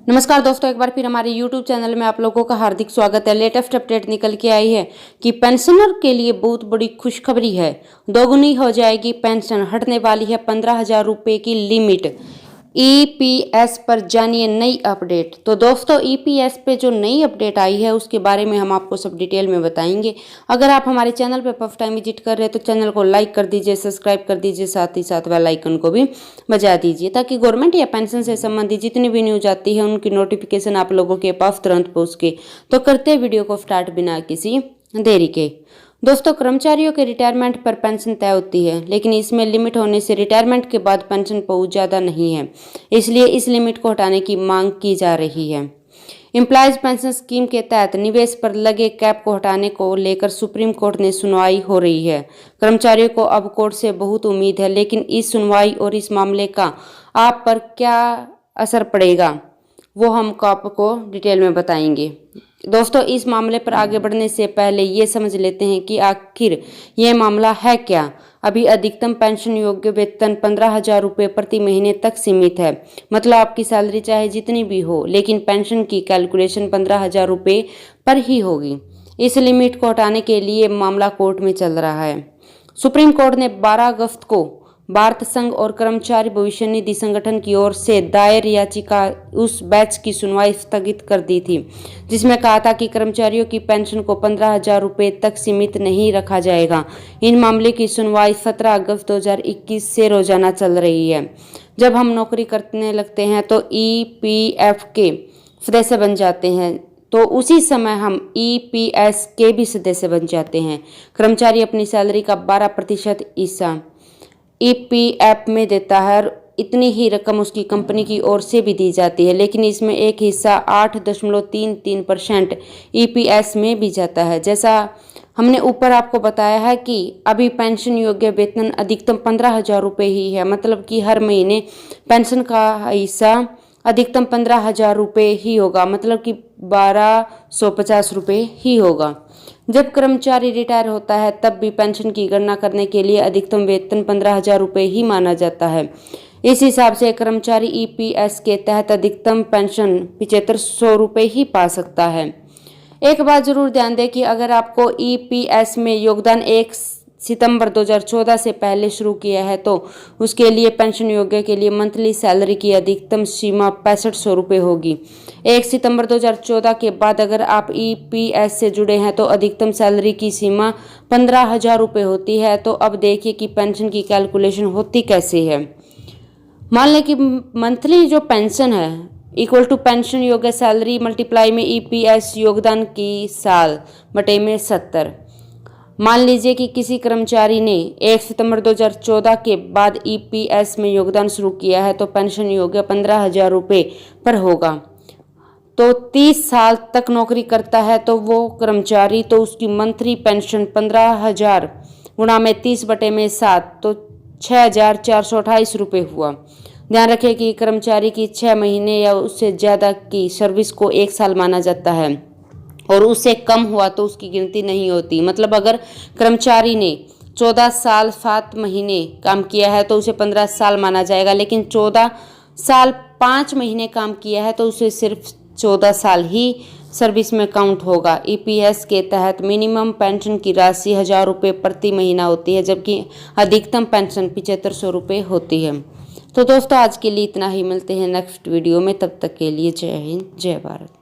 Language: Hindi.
नमस्कार दोस्तों, एक बार फिर हमारे YouTube चैनल में आप लोगों का हार्दिक स्वागत है। लेटेस्ट अपडेट निकल के आई है कि पेंशनर के लिए बहुत बड़ी खुशखबरी है। दोगुनी हो जाएगी पेंशन, हटने वाली है 15,000 रुपये की लिमिट। ईपीएस पर जानिए नई अपडेट। तो दोस्तों, ईपीएस पे जो नई अपडेट आई है उसके बारे में हम आपको सब डिटेल में बताएंगे। अगर आप हमारे चैनल पे फर्स्ट टाइम विजिट कर रहे हैं तो चैनल को लाइक कर दीजिए, सब्सक्राइब कर दीजिए, साथ ही साथ बेल आइकन को भी बजा दीजिए ताकि गवर्नमेंट या पेंशन से संबंधित जितनी भी न्यूज आती है उनकी नोटिफिकेशन आप लोगों के पास तुरंत पहुँच के। तो करते वीडियो को स्टार्ट बिना किसी देरी के। दोस्तों, कर्मचारियों के रिटायरमेंट पर पेंशन तय होती है, लेकिन इसमें लिमिट होने से रिटायरमेंट के बाद पेंशन बहुत ज़्यादा नहीं है। इसलिए इस लिमिट को हटाने की मांग की जा रही है। एम्प्लॉयज पेंशन स्कीम के तहत निवेश पर लगे कैप को हटाने को लेकर सुप्रीम कोर्ट में सुनवाई हो रही है। कर्मचारियों को अब कोर्ट से बहुत उम्मीद है, लेकिन इस सुनवाई और इस मामले का आप पर क्या असर पड़ेगा वो हम आपको डिटेल में बताएंगे। दोस्तों, इस मामले पर आगे बढ़ने से पहले ये समझ लेते हैं कि आखिर ये मामला है क्या। अभी अधिकतम पेंशन योग्य वेतन 15,000 रुपये प्रति महीने तक सीमित है। मतलब आपकी सैलरी चाहे जितनी भी हो, लेकिन पेंशन की कैलकुलेशन 15,000 रुपये पर ही होगी। इस लिमिट को हटाने के लिए मामला कोर्ट में चल रहा है। सुप्रीम कोर्ट ने 12 अगस्त को भारत संघ और कर्मचारी भविष्य निधि संगठन की ओर से दायर याचिका उस बैच की सुनवाई स्थगित कर दी थी, जिसमें कहा था कि कर्मचारियों की पेंशन को 15,000 रुपये तक सीमित नहीं रखा जाएगा। इन मामले की सुनवाई 17 अगस्त 2021 से रोजाना चल रही है। जब हम नौकरी करने लगते हैं तो ईपीएफ के सदस्य बन जाते हैं, तो उसी समय हम ईपीएस के भी सदस्य बन जाते हैं। कर्मचारी अपनी सैलरी का 12% हिस्सा ईपीएफ में देता है और इतनी ही रकम उसकी कंपनी की ओर से भी दी जाती है, लेकिन इसमें एक हिस्सा 8.33% ईपीएस में भी जाता है। जैसा हमने ऊपर आपको बताया है कि अभी पेंशन योग्य वेतन अधिकतम 15,000 रुपये ही है। मतलब कि हर महीने पेंशन का हिस्सा अधिकतम 15,000 रुपये ही होगा, मतलब कि 1,250 रुपये ही होगा। जब कर्मचारी रिटायर होता है तब भी पेंशन की गणना करने के लिए अधिकतम वेतन 15,000 रुपये ही माना जाता है। इस हिसाब से कर्मचारी ईपीएस के तहत अधिकतम पेंशन 7500 रुपये ही पा सकता है। एक बात जरूर ध्यान दें कि अगर आपको ईपीएस में योगदान 1 सितंबर 2014 से पहले शुरू किया है तो उसके लिए पेंशन योग्य के लिए मंथली सैलरी की अधिकतम सीमा 6500 रुपये होगी। 1 सितंबर 2014 के बाद अगर आप ईपीएस से जुड़े हैं तो अधिकतम सैलरी की सीमा 15,000 रुपये होती है। तो अब देखिए कि पेंशन की कैलकुलेशन होती कैसे है। मान लें कि मंथली जो पेंशन है इक्वल टू पेंशन योग्य सैलरी मल्टीप्लाई में ईपीएस योगदान की साल बटे में 70। मान लीजिए कि किसी कर्मचारी ने 1 सितंबर 2014 के बाद ईपीएस में योगदान शुरू किया है तो पेंशन योग्य 15,000 रुपये पर होगा। तो 30 साल तक नौकरी करता है तो वो कर्मचारी, तो उसकी मंथली पेंशन 15,000 गुणा में 30/7 तो 6,428 रुपये हुआ। ध्यान रखें कि कर्मचारी की 6 महीने या उससे ज़्यादा की सर्विस को 1 साल माना जाता है और उससे कम हुआ तो उसकी गिनती नहीं होती। मतलब अगर कर्मचारी ने 14 साल 7 महीने काम किया है तो उसे 15 साल माना जाएगा, लेकिन 14 साल 5 महीने काम किया है तो उसे सिर्फ 14 साल ही सर्विस में काउंट होगा। ईपीएस के तहत मिनिमम पेंशन की राशि 1,000 रुपये प्रति महीना होती है, जबकि अधिकतम पेंशन 7500 रुपये होती है। तो दोस्तों, आज के लिए इतना ही। मिलते हैं नेक्स्ट वीडियो में, तब तक के लिए जय हिंद, जय भारत।